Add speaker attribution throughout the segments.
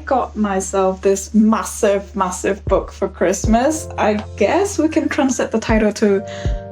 Speaker 1: got myself this massive book for Christmas. I guess we can translate the title to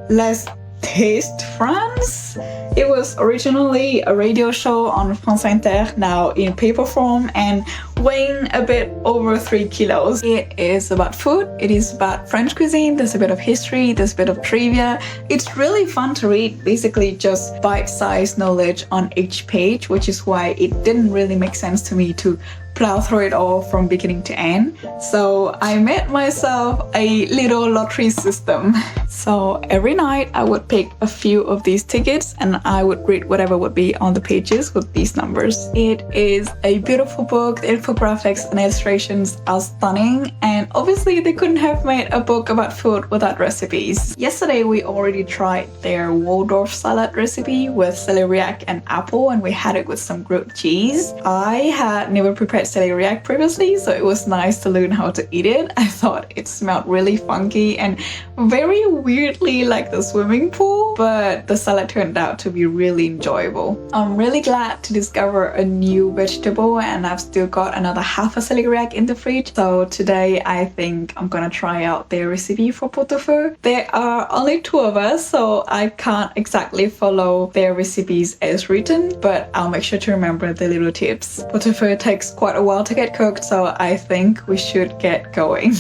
Speaker 1: Les Taste France. It was originally a radio show on France Inter, now in paper form and weighing a bit over 3 kilos. It is about food, it is about French cuisine, there's a bit of history, there's a bit of trivia. It's really fun to read, basically just bite-sized knowledge on each page, which is why it didn't really make sense to me to plow through it all from beginning to end. So I made myself a little lottery system. So every night I would pick a few of these tickets and I would read whatever would be on the pages with these numbers. It is a beautiful book. The infographics and illustrations are stunning, and obviously they couldn't have made a book about food without recipes. Yesterday we already tried their Waldorf salad recipe with celeriac and apple, and we had it with some grilled cheese. I had never prepared celeriac previously, so it was nice to learn how to eat it. I thought it smelled really funky and very weirdly like the swimming pool, but the salad turned out to be really enjoyable. I'm really glad to discover a new vegetable, and I've still got another half a celeriac in the fridge. So today I think I'm gonna try out their recipe for pot-au-feu. There are only 2 of us, so I can't exactly follow their recipes as written, but I'll make sure to remember the little tips. Pot-au-feu takes quite a while to get cooked, so I think we should get going.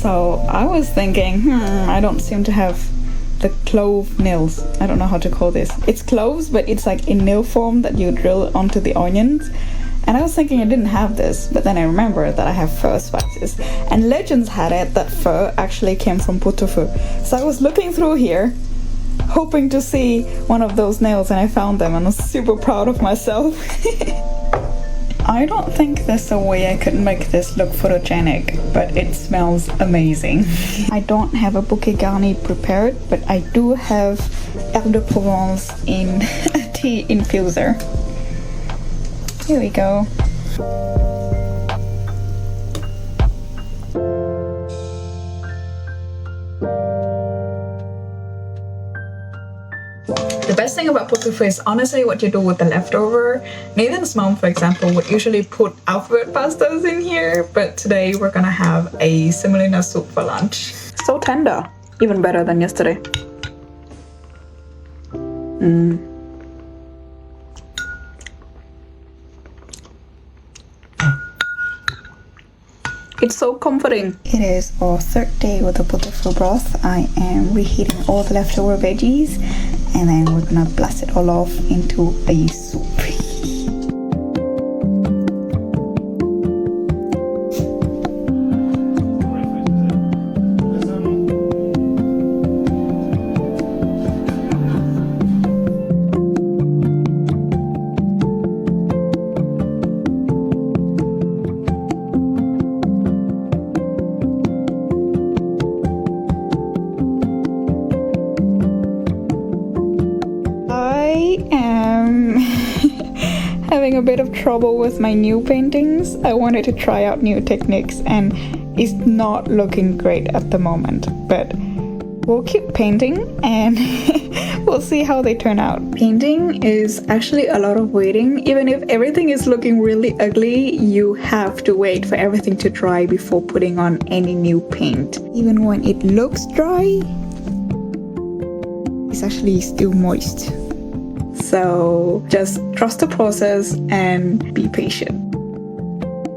Speaker 1: So I was thinking, I don't seem to have the clove nails. I don't know how to call this. It's cloves, but it's like in nail form that you drill onto the onions. And I was thinking I didn't have this, but then I remembered that I have fir spices. And legends had it that fir actually came from pot-au-feu. So I was looking through here, hoping to see one of those nails, and I found them, and I was super proud of myself. I don't think there's a way I could make this look photogenic, but it smells amazing. I don't have a bouquet garni prepared, but I do have Herbe de Provence in a tea infuser. Here we go. The best thing about pot-au-feu is honestly what you do with the leftover. Nathan's mom, for example, would usually put alphabet pastas in here, but today we're gonna have a semolina soup for lunch. So tender, even better than yesterday. It's so comforting. It is our 3rd day with the pot-au-feu broth. I am reheating all the leftover veggies, and then we're gonna blast it all off into a soup. Having a bit of trouble with my new paintings. I wanted to try out new techniques and it's not looking great at the moment, but we'll keep painting and we'll see how they turn out. Painting is actually a lot of waiting. Even if everything is looking really ugly, you have to wait for everything to dry before putting on any new paint. Even when it looks dry, it's actually still moist. So just trust the process and be patient.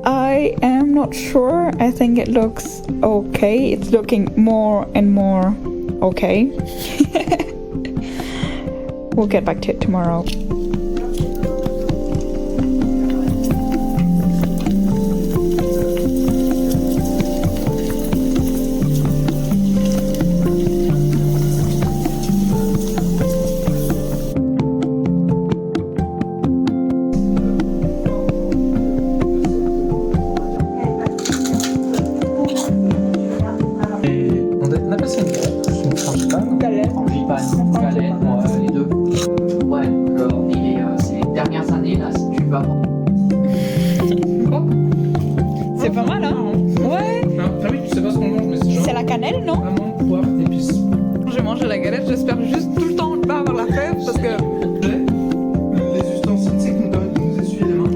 Speaker 1: I am not sure. I think it looks okay. It's looking more and more okay. We'll get back to it tomorrow. C'est pas mal, hein? Ouais.
Speaker 2: Ah oui, tu sais pas ce qu'on mange, mais c'est genre...
Speaker 1: C'est la cannelle, non? Non.
Speaker 2: Amande, poivre, épices.
Speaker 1: J'ai mangé la galette, j'espère juste tout le temps pas avoir la fève parce que...
Speaker 2: Les ustensiles, c'est qui nous permettent de nous essuyer les mains.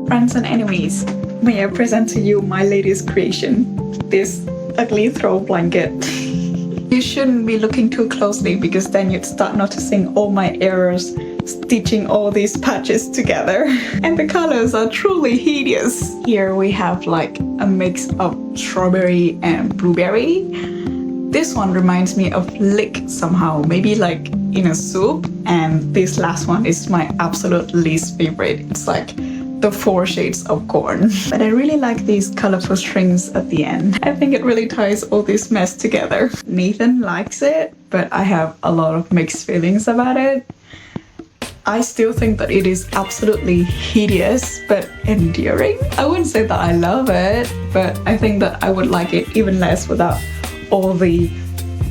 Speaker 1: Friends and enemies, may I present to you my latest creation, this ugly throw blanket. You shouldn't be looking too closely because then you'd start noticing all my errors stitching all these patches together. And the colors are truly hideous. Here we have like a mix of strawberry and blueberry. This one reminds me of lick somehow, maybe like in a soup. And this last one is my absolute least favorite. It's like the 4 shades of corn. But I really like these colorful strings at the end. I think it really ties all this mess together. Nathan likes it, but I have a lot of mixed feelings about it. I still think that it is absolutely hideous, but endearing. I wouldn't say that I love it, but I think that I would like it even less without all the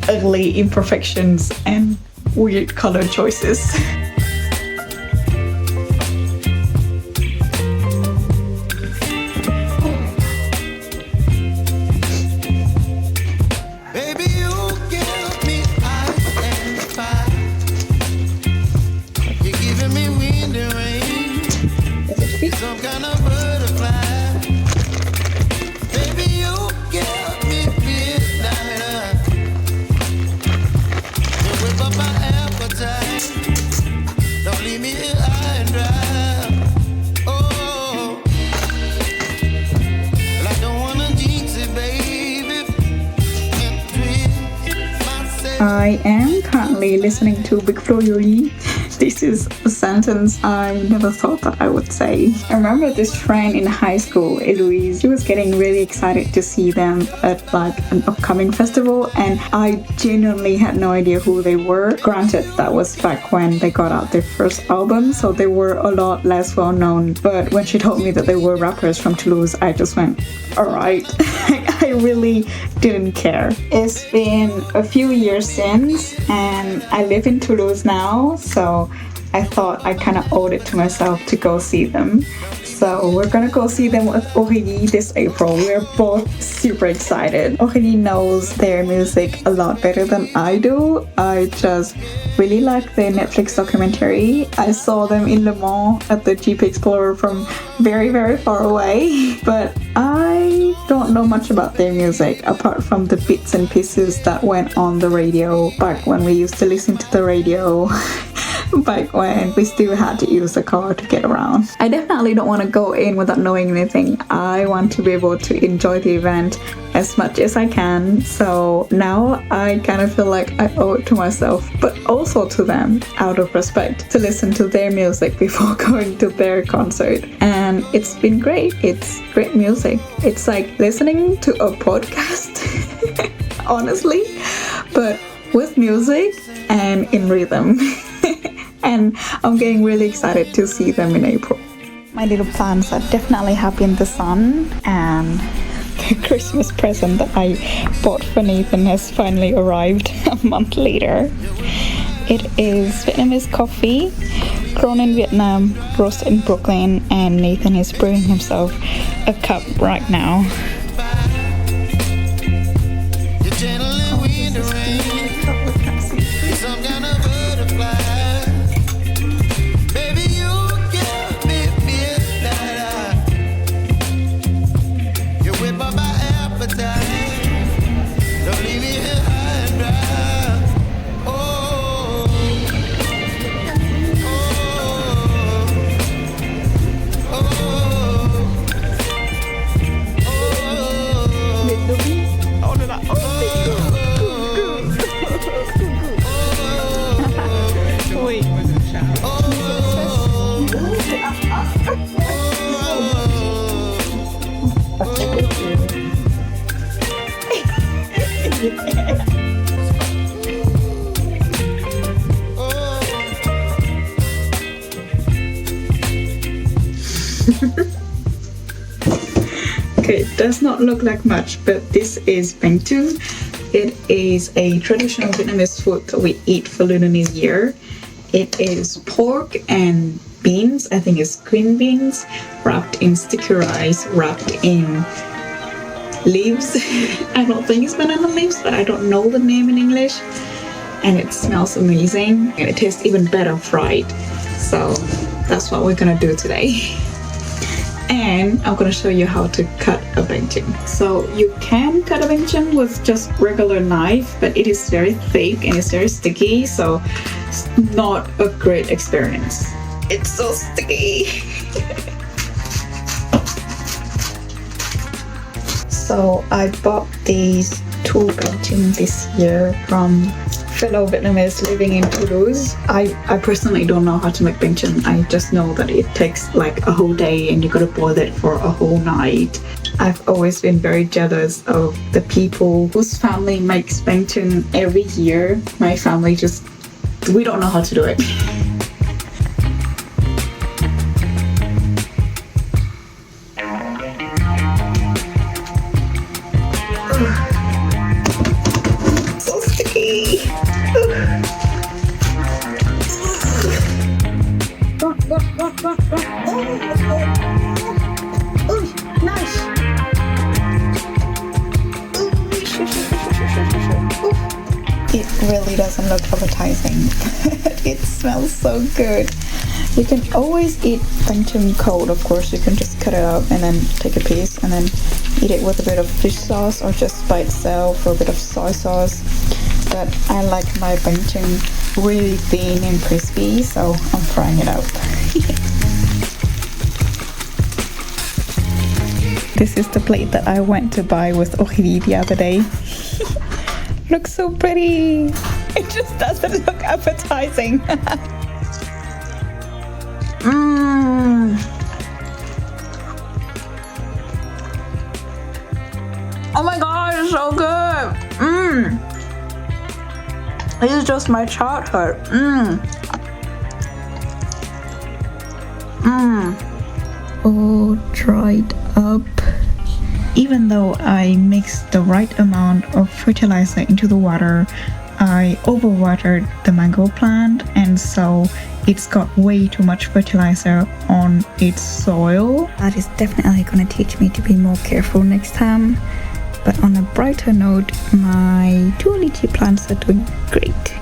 Speaker 1: ugly imperfections and weird color choices. I am currently listening to Big Flo and Oli. This is a sentence I never thought that I would say. I remember this friend in high school, Eloise. She was getting really excited to see them at like an upcoming festival, and I genuinely had no idea who they were. Granted, that was back when they got out their first album, so they were a lot less well known. But when she told me that they were rappers from Toulouse, I just went, alright. I really didn't care. It's been a few years since, and I live in Toulouse now, so I thought I kind of owed it to myself to go see them. So we're gonna go see them with Aurélie this April. We're both super excited. Aurélie knows their music a lot better than I do. I just really like their Netflix documentary. I saw them in Le Mans at the Jeep Explorer from very, very far away. But I don't know much about their music apart from the bits and pieces that went on the radio back when we used to listen to the radio. Back when we still had to use a car to get around. I definitely don't want to go in without knowing anything. I want to be able to enjoy the event as much as I can. So now I kind of feel like I owe it to myself, but also to them, out of respect, to listen to their music before going to their concert. And it's been great. It's great music. It's like listening to a podcast, honestly, but with music and in rhythm. And I'm getting really excited to see them in April. My little plants are definitely happy in the sun, and the Christmas present that I bought for Nathan has finally arrived a month later. It is Vietnamese coffee, grown in Vietnam, roasted in Brooklyn, and Nathan is brewing himself a cup right now. Okay, it does not look like much, but this is bánh tue. It is a traditional Vietnamese food that we eat for Lunar New Year. It is pork and beans. I think it's green beans wrapped in sticky rice, wrapped in leaves. I don't think it's banana leaves, but I don't know the name in English. And it smells amazing, and it tastes even better fried. So that's what we're gonna do today. And I'm gonna show you how to cut a bangchim. So you can cut a bangchim with just regular knife, but it is very thick and it's very sticky, so it's not a great experience. It's so sticky. So I bought these 2 bangchim this year from fellow Vietnamese living in Toulouse. I personally don't know how to make bangchim. I just know that it takes like a whole day and you gotta boil it for a whole night. I've always been very jealous of the people whose family makes bangchim every year. My family we don't know how to do it. So sticky. Nice. It really doesn't look appetizing. It smells so good. You can always eat bangchim cold, of course. You can just cut it up and then take a piece and then eat it with a bit of fish sauce or just by itself or a bit of soy sauce. But I like my bangchim really thin and crispy, so I'm frying it up. This is the plate that I went to buy with Orchidee the other day. Looks so pretty. It just doesn't look appetizing. Oh my god, it's so good. This is just my childhood. All dried up. Even though I mixed the right amount of fertilizer into the water, I overwatered the mango plant, and so it's got way too much fertilizer on its soil. That is definitely going to teach me to be more careful next time. But on a brighter note, my 2 lychee plants are doing great.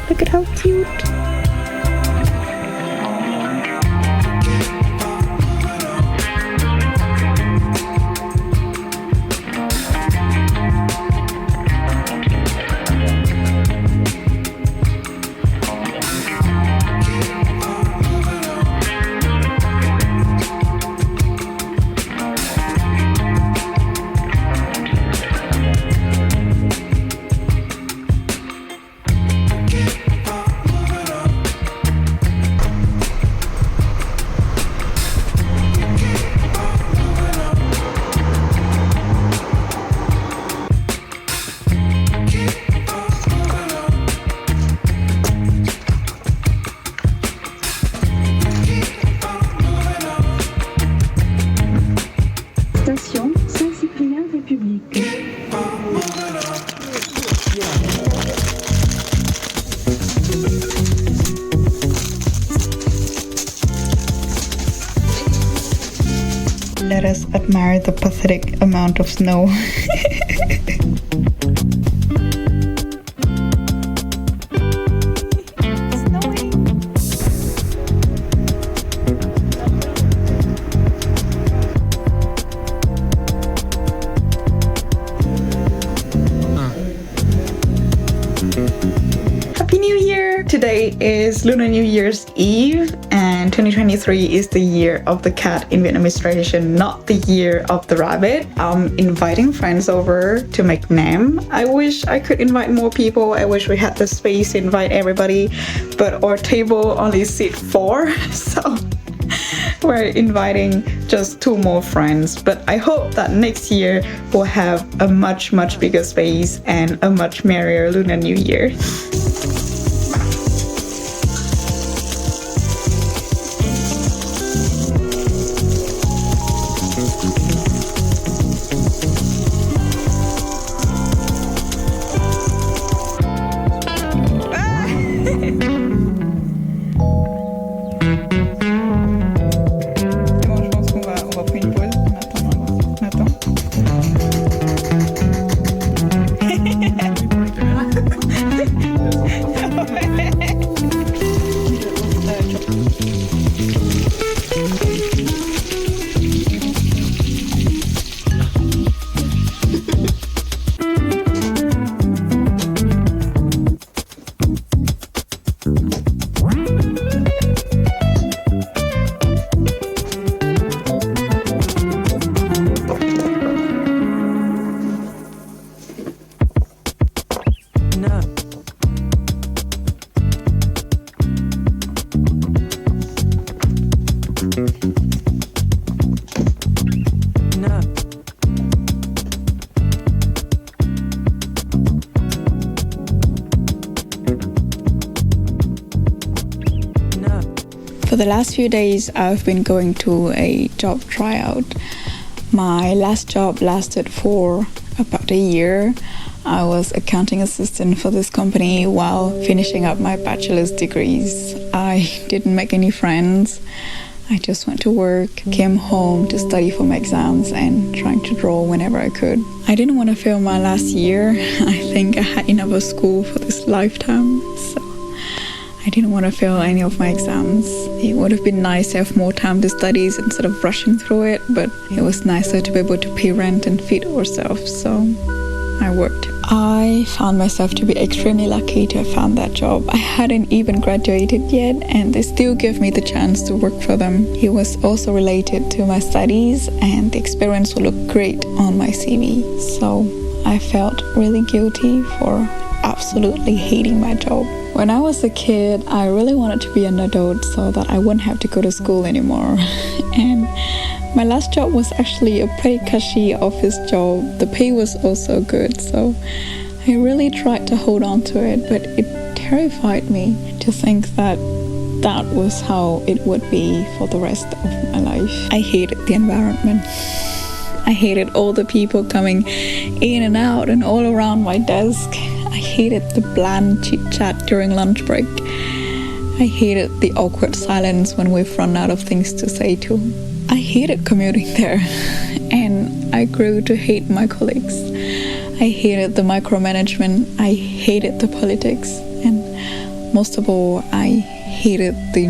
Speaker 1: Look at how cute.
Speaker 3: Station Saint-Cyprien République. Let us admire the pathetic amount of snow. Happy New Year! Today is Lunar New Year's Eve, and 2023 is the year of the cat in Vietnamese tradition, not the year of the rabbit. I'm inviting friends over to make nem. I wish I could invite more people. I wish we had the space to invite everybody, but our table only seat 4, so we're inviting just 2 more friends. But I hope that next year we'll have a much bigger space and a much merrier Lunar New Year. the last few days, I've been going to a job tryout. My last job lasted for about a year. I was accounting assistant for this company while finishing up my bachelor's degrees. I didn't make any friends. I just went to work, came home to study for my exams and trying to draw whenever I could. I didn't want to fail my last year. I think I had enough of school for this lifetime, so I didn't want to fail any of my exams. It would have been nice to have more time to study instead of rushing through it, but it was nicer to be able to pay rent and feed ourselves, so I worked. I found myself to be extremely lucky to have found that job. I hadn't even graduated yet, and they still gave me the chance to work for them. It was also related to my studies, and the experience would look great on my CV. So I felt really guilty for absolutely hating my job. When I was a kid, I really wanted to be an adult so that I wouldn't have to go to school anymore. And my last job was actually a pretty cushy office job. The pay was also good, so I really tried to hold on to it, but it terrified me to think that that was how it would be for the rest of my life. I hated the environment. I hated all the people coming in and out and all around my desk. I hated the bland chit-chat during lunch break. I hated the awkward silence when we've run out of things to say to. I hated commuting there, and I grew to hate my colleagues. I hated the micromanagement, I hated the politics, and most of all, I hated the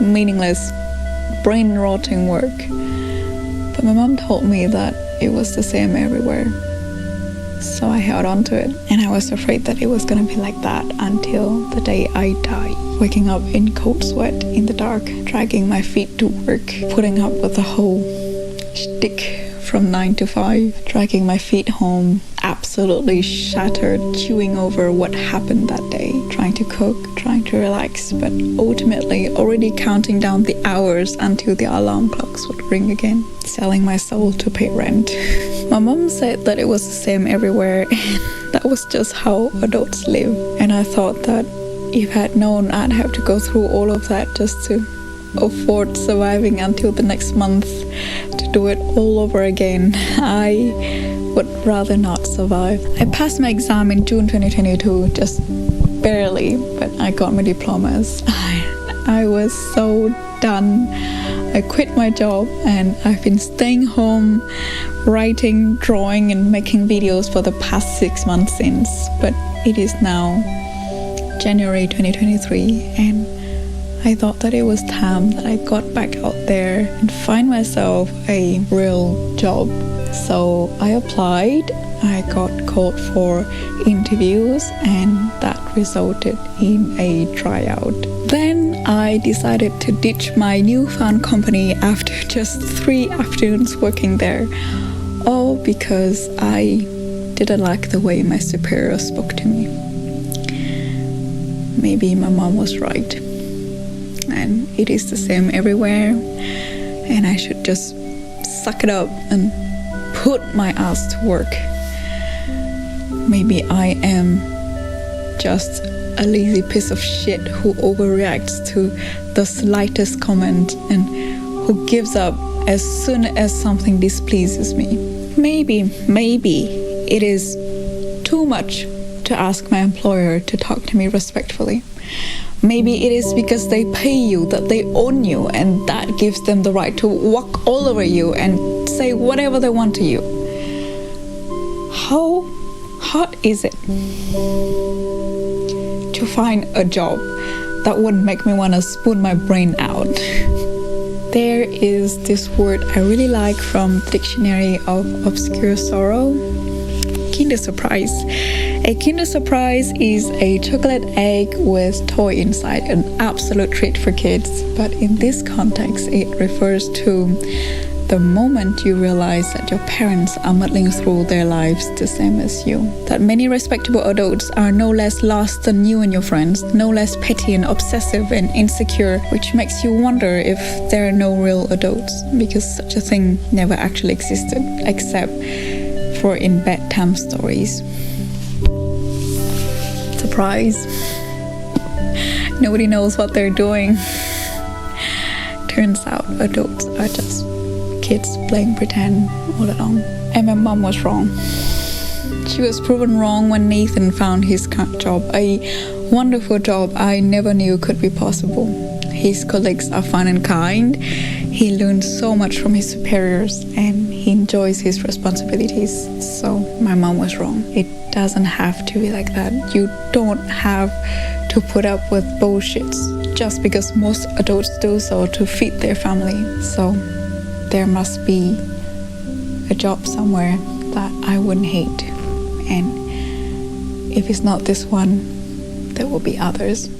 Speaker 3: meaningless, brain-rotting work. But my mom told me that it was the same everywhere. So I held on to it, and I was afraid that it was gonna be like that until the day I die. Waking up in cold sweat in the dark, dragging my feet to work, putting up with the whole shtick from 9 to 5, dragging my feet home, absolutely shattered, chewing over what happened that day, trying to cook, trying to relax, but ultimately already counting down the hours until the alarm clocks would ring again, selling my soul to pay rent. My mom said that it was the same everywhere, and that was just how adults live. And I thought that if I had known I'd have to go through all of that just to afford surviving until the next month, to do it all over again, I would rather not survive. I passed my exam in June 2022, just barely, but I got my diplomas. I was so done. I quit my job, and I've been staying home, writing, drawing, and making videos for the past 6 months since. But it is now January 2023, and I thought that it was time that I got back out there and find myself a real job. So I applied, I got called for interviews, and that resulted in a tryout. Then I decided to ditch my newfound company after just 3 afternoons working there, all because I didn't like the way my superior spoke to me. Maybe my mom was right, and it is the same everywhere, and I should just suck it up and put my ass to work. Maybe I am just a lazy piece of shit who overreacts to the slightest comment and who gives up as soon as something displeases me. Maybe it is too much to ask my employer to talk to me respectfully. Maybe it is because they pay you, that they own you, and that gives them the right to walk all over you and say whatever they want to you. How hard is it to find a job that wouldn't make me want to spoon my brain out? There is this word I really like from the Dictionary of Obscure Sorrow: Kinder Surprise. A Kinder Surprise is a chocolate egg with toy inside, an absolute treat for kids. But in this context, it refers to the moment you realize that your parents are muddling through their lives the same as you. That many respectable adults are no less lost than you and your friends, no less petty and obsessive and insecure, which makes you wonder if there are no real adults, because such a thing never actually existed, except for in bedtime stories. Surprise. Nobody knows what they're doing.
Speaker 1: turns out adults are just kids playing pretend all along. And my mom was wrong. She was proven wrong when Nathan found his current job, a wonderful job I never knew could be possible. His colleagues are fun and kind. He learns so much from his superiors and he enjoys his responsibilities. So my mom was wrong. It doesn't have to be like that. You don't have to put up with bullshit just because most adults do so to feed their family. So there must be a job somewhere that I wouldn't hate. And if it's not this one, there will be others.